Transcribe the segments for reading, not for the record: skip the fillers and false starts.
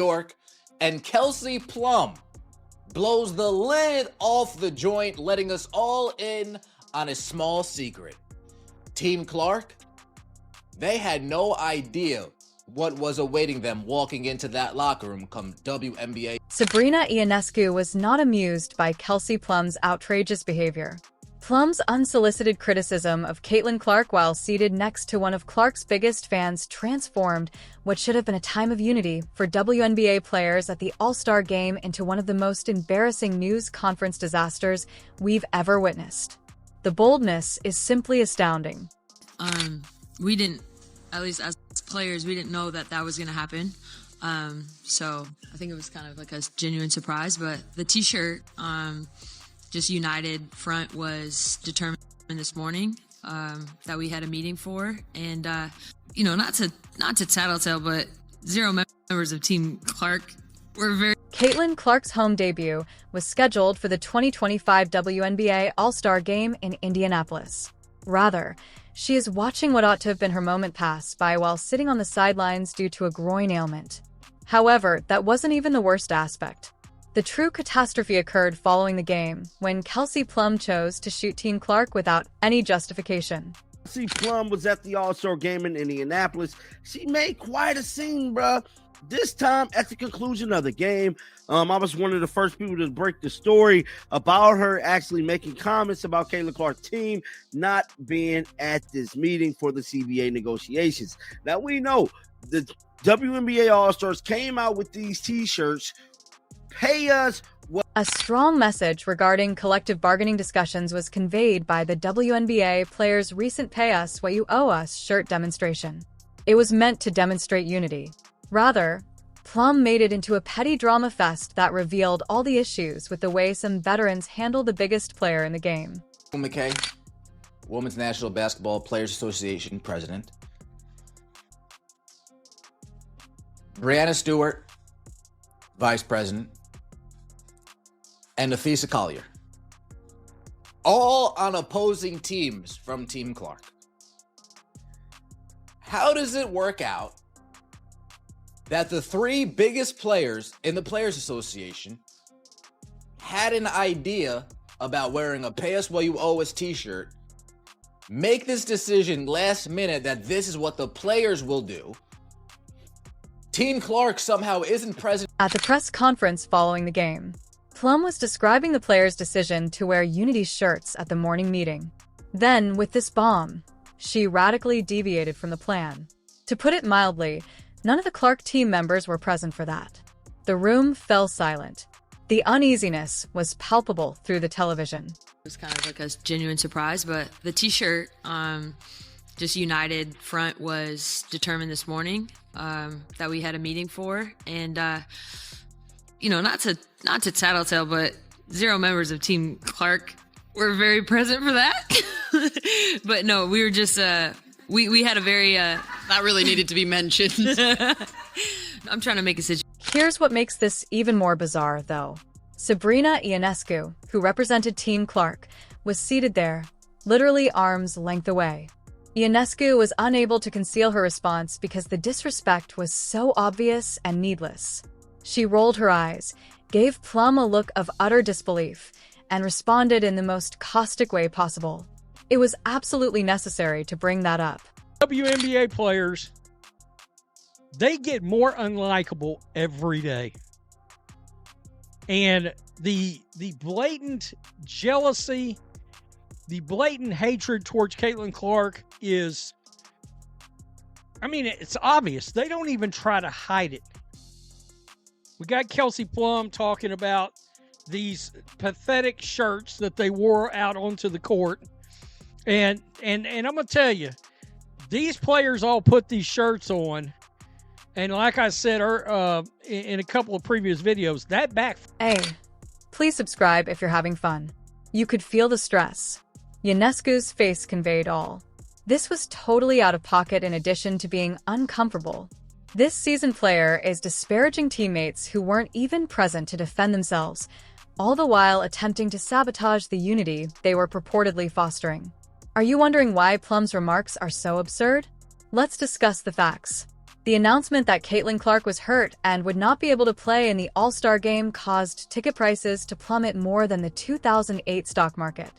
York, and Kelsey Plum blows the lid off the joint, letting us all in on a small secret. Team Clark, they had no idea what was awaiting them walking into that locker room come WNBA. Sabrina Ionescu was not amused by Kelsey Plum's outrageous behavior. Plum's unsolicited criticism of Caitlin Clark while seated next to one of Clark's biggest fans transformed what should have been a time of unity for WNBA players at the All-Star Game into one of the most embarrassing news conference disasters we've ever witnessed. The boldness is simply astounding. We didn't, at least as players, we didn't know that that was going to happen. So I think it was kind of like a genuine surprise, but the t-shirt, just united front was determined this morning, that we had a meeting for. And, you know, not to tattletale, but 0 members of Team Clark were very... Caitlin Clark's home debut was scheduled for the 2025 WNBA All-Star Game in Indianapolis. Rather, she is watching what ought to have been her moment pass by while sitting on the sidelines due to a groin ailment. However, that wasn't even the worst aspect. The true catastrophe occurred following the game, when Kelsey Plum chose to shoot Team Clark without any justification. Kelsey Plum was at the All-Star Game in Indianapolis. She made quite a scene, bruh. This time, at the conclusion of the game, I was one of the first people to break the story about her actually making comments about Caitlin Clark's team not being at this meeting for the CBA negotiations. Now, we know the WNBA All-Stars came out with these t-shirts, pay us what. A strong message regarding collective bargaining discussions was conveyed by the WNBA players' recent Pay Us What You Owe Us shirt demonstration. It was meant to demonstrate unity. Rather, Plum made it into a petty drama fest that revealed all the issues with the way some veterans handle the biggest player in the game. McKay, Women's National Basketball Players Association president. Brianna Stewart, vice president. And Nafisa Collier. All on opposing teams from Team Clark. How does it work out that the three biggest players in the Players Association had an idea about wearing a Pay Us What You Owe Us t-shirt, make this decision last minute that this is what the players will do? Team Clark somehow isn't present. At the press conference following the game, Plum was describing the players' decision to wear Unity shirts at the morning meeting. Then, with this bomb, she radically deviated from the plan. To put it mildly, none of the Clark team members were present for that. The room fell silent. The uneasiness was palpable through the television. It was kind of like a genuine surprise, but the t-shirt, just united front was determined this morning, that we had a meeting for. And, you know, not to tattletale, but 0 members of Team Clark were very present for that. But no, we were just, we had a very, that really needed to be mentioned. I'm trying to make a situation. Here's what makes this even more bizarre, though. Sabrina Ionescu, who represented Team Clark, was seated there, literally arm's length away. Ionescu was unable to conceal her response because the disrespect was so obvious and needless. She rolled her eyes, gave Plum a look of utter disbelief, and responded in the most caustic way possible. It was absolutely necessary to bring that up. WNBA players, they get more unlikable every day. And the blatant jealousy, the blatant hatred towards Caitlin Clark is, I mean, it's obvious. They don't even try to hide it. We got Kelsey Plum talking about these pathetic shirts that they wore out onto the court. And I'm going to tell you, these players all put these shirts on. And like I said in a couple of previous videos, that back... Hey, please subscribe if you're having fun. You could feel the stress. Ionescu's face conveyed all. This was totally out of pocket in addition to being uncomfortable. This seasoned player is disparaging teammates who weren't even present to defend themselves, all the while attempting to sabotage the unity they were purportedly fostering. Are you wondering why Plum's remarks are so absurd? Let's discuss the facts. The announcement that Caitlin Clark was hurt and would not be able to play in the All-Star game caused ticket prices to plummet more than the 2008 stock market.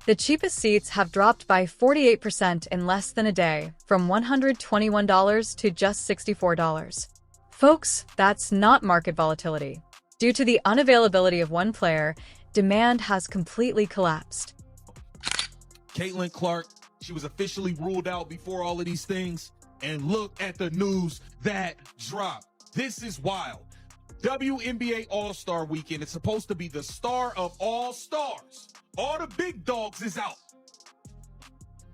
The cheapest seats have dropped by 48% in less than a day, from $121 to just $64. Folks, that's not market volatility. Due to the unavailability of one player, demand has completely collapsed. Caitlin Clark, she was officially ruled out before all of these things. And look at the news that dropped. This is wild. WNBA All-Star Weekend is supposed to be the star of all stars. All the big dogs is out.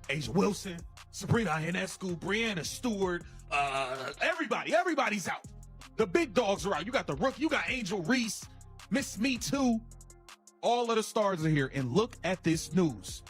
Asia Wilson, Sabrina Ionescu, Brianna Stewart, everybody's out. The big dogs are out. You got the rookie, you got Angel Reese, Miss Me Too. All of the stars are here. And look at this news.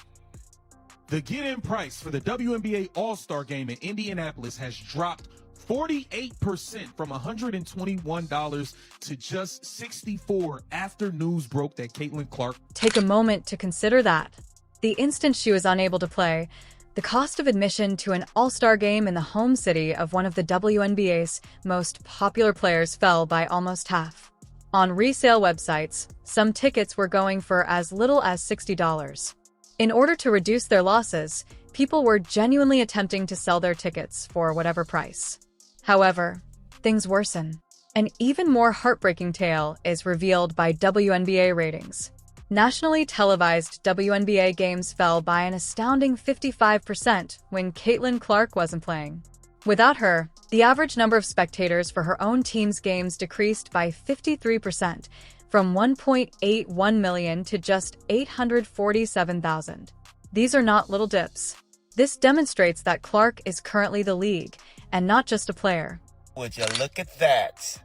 The get-in price for the WNBA All-Star Game in Indianapolis has dropped 48% from $121 to just $64 after news broke that Caitlin Clark. Take a moment to consider that. The instant she was unable to play, the cost of admission to an All-Star game in the home city of one of the WNBA's most popular players fell by almost half. On resale websites, some tickets were going for as little as $60. In order to reduce their losses, people were genuinely attempting to sell their tickets for whatever price. However, things worsen. An even more heartbreaking tale is revealed by WNBA ratings. Nationally televised WNBA games fell by an astounding 55% when Caitlin Clark wasn't playing. Without her, the average number of spectators for her own team's games decreased by 53%, from 1.81 million to just 847,000. These are not little dips. This demonstrates that Clark is currently the league, and not just a player. Would you look at that?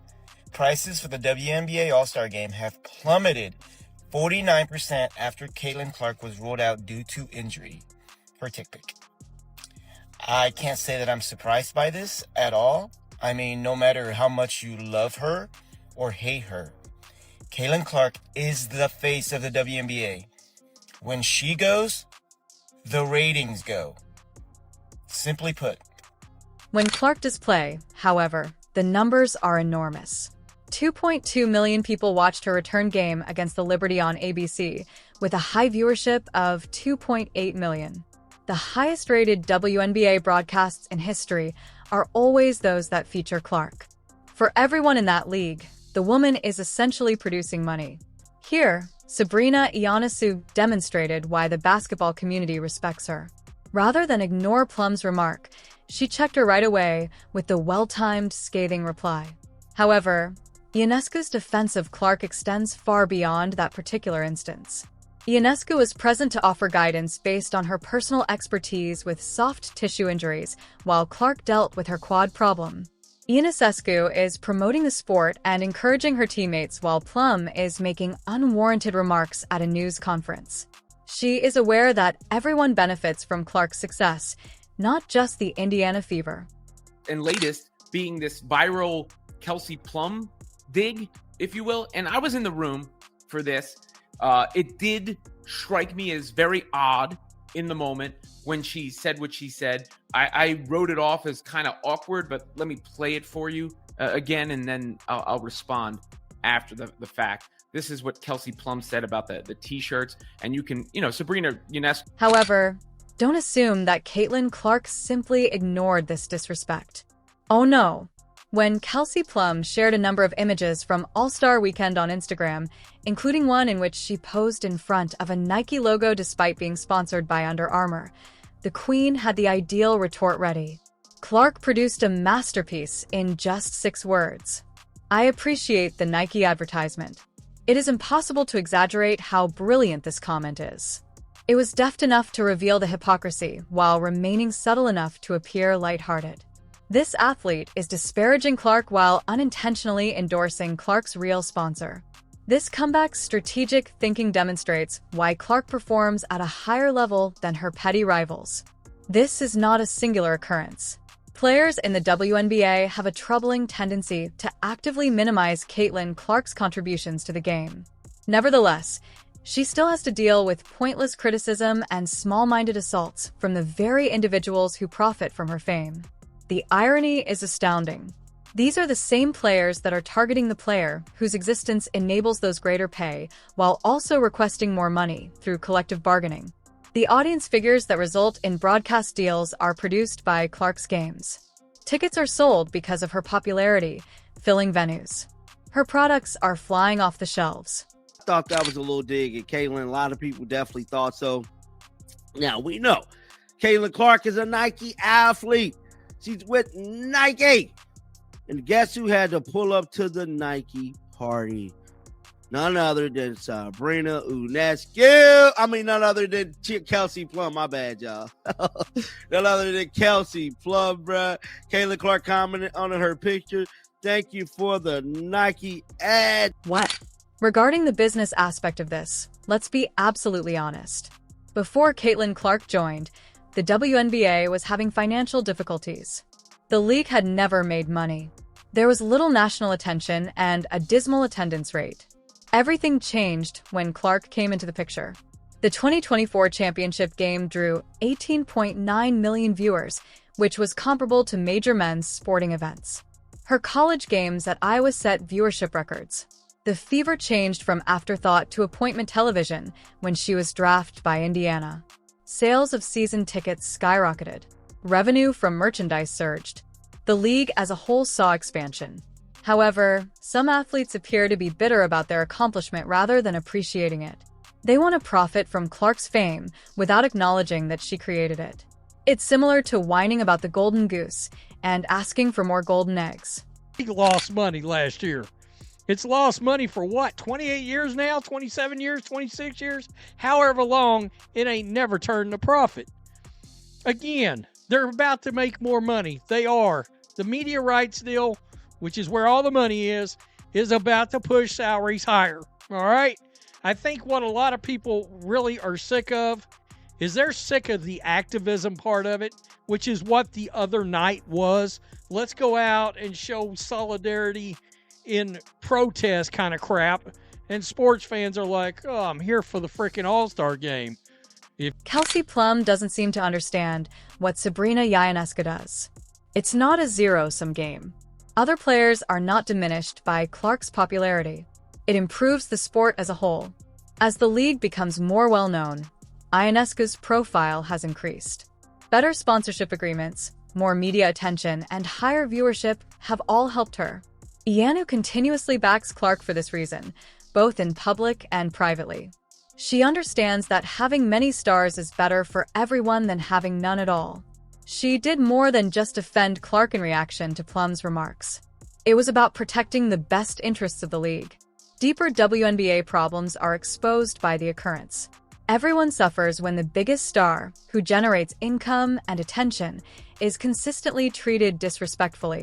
Prices for the WNBA All-Star Game have plummeted 49% after Caitlin Clark was ruled out due to injury. Her tick pick. I can't say that I'm surprised by this at all. I mean, no matter how much you love her or hate her, Caitlin Clark is the face of the WNBA. When she goes, the ratings go. Simply put. When Clark does play, however, the numbers are enormous. 2.2 million people watched her return game against the Liberty on ABC, with a high viewership of 2.8 million. The highest-rated WNBA broadcasts in history are always those that feature Clark. For everyone in that league, the woman is essentially producing money. Here, Sabrina Ionescu demonstrated why the basketball community respects her. Rather than ignore Plum's remark, she checked her right away with the well-timed, scathing reply. However, Ionescu's defense of Clark extends far beyond that particular instance. Ionescu was present to offer guidance based on her personal expertise with soft tissue injuries, while Clark dealt with her quad problem. Ionescu is promoting the sport and encouraging her teammates, while Plum is making unwarranted remarks at a news conference. She is aware that everyone benefits from Clark's success, not just the Indiana Fever. And latest being this viral Kelsey Plum dig, if you will. And I was in the room for this. It did strike me as very odd in the moment when she said what she said. I wrote it off as kind of awkward, but let me play it for you again, and then I'll respond after the fact. This is what Kelsey Plum said about the T-shirts, and you can, Sabrina Ionescu. However, don't assume that Caitlin Clark simply ignored this disrespect. Oh no. When Kelsey Plum shared a number of images from All-Star Weekend on Instagram, including one in which she posed in front of a Nike logo despite being sponsored by Under Armour, the Queen had the ideal retort ready. Clark produced a masterpiece in just 6 words. I appreciate the Nike advertisement. It is impossible to exaggerate how brilliant this comment is. It was deft enough to reveal the hypocrisy while remaining subtle enough to appear lighthearted. This athlete is disparaging Clark while unintentionally endorsing Clark's real sponsor. This comeback's strategic thinking demonstrates why Clark performs at a higher level than her petty rivals. This is not a singular occurrence. Players in the WNBA have a troubling tendency to actively minimize Caitlin Clark's contributions to the game. Nevertheless, she still has to deal with pointless criticism and small-minded assaults from the very individuals who profit from her fame. The irony is astounding. These are the same players that are targeting the player whose existence enables those greater pay, while also requesting more money through collective bargaining. The audience figures that result in broadcast deals are produced by Clark's games. Tickets are sold because of her popularity, filling venues. Her products are flying off the shelves. I thought that was a little dig at Caitlin. A lot of people definitely thought so. Now, we know Caitlin Clark is a Nike athlete. She's with Nike. And guess who had to pull up to the Nike party? None other than Sabrina Ionescu. None other than Kelsey Plum. My bad, y'all. None other than Kelsey Plum, bruh. Caitlin Clark commented on her picture. Thank you for the Nike ad. What? Regarding the business aspect of this, let's be absolutely honest. Before Caitlin Clark joined, the WNBA was having financial difficulties. The league had never made money. There was little national attention and a dismal attendance rate. Everything changed when Clark came into the picture. The 2024 championship game drew 18.9 million viewers, which was comparable to major men's sporting events. Her college games at Iowa set viewership records. The fever changed from afterthought to appointment television when she was drafted by Indiana. Sales of season tickets skyrocketed. Revenue from merchandise surged. The league as a whole saw expansion. However, some athletes appear to be bitter about their accomplishment rather than appreciating it. They want to profit from Clark's fame without acknowledging that she created it. It's similar to whining about the golden goose and asking for more golden eggs. He lost money last year. It's lost money for what, 28 years now, 27 years, 26 years? However long, it ain't never turned a profit. Again, they're about to make more money. They are. The media rights deal, which is where all the money is about to push salaries higher. All right? I think what a lot of people really are sick of is they're sick of the activism part of it, which is what the other night was. Let's go out and show solidarity in protest kind of crap. And sports fans are like, oh, I'm here for the freaking All-Star game. Kelsey Plum doesn't seem to understand what Sabrina Ionescu does. It's not a zero-sum game. Other players are not diminished by Clark's popularity. It improves the sport as a whole. As the league becomes more well-known, Ionescu's profile has increased. Better sponsorship agreements, more media attention, and higher viewership have all helped her. Ionescu continuously backs Clark for this reason, both in public and privately. She understands that having many stars is better for everyone than having none at all. She did more than just defend Clark in reaction to Plum's remarks. It was about protecting the best interests of the league. Deeper WNBA problems are exposed by the occurrence. Everyone suffers when the biggest star, who generates income and attention, is consistently treated disrespectfully.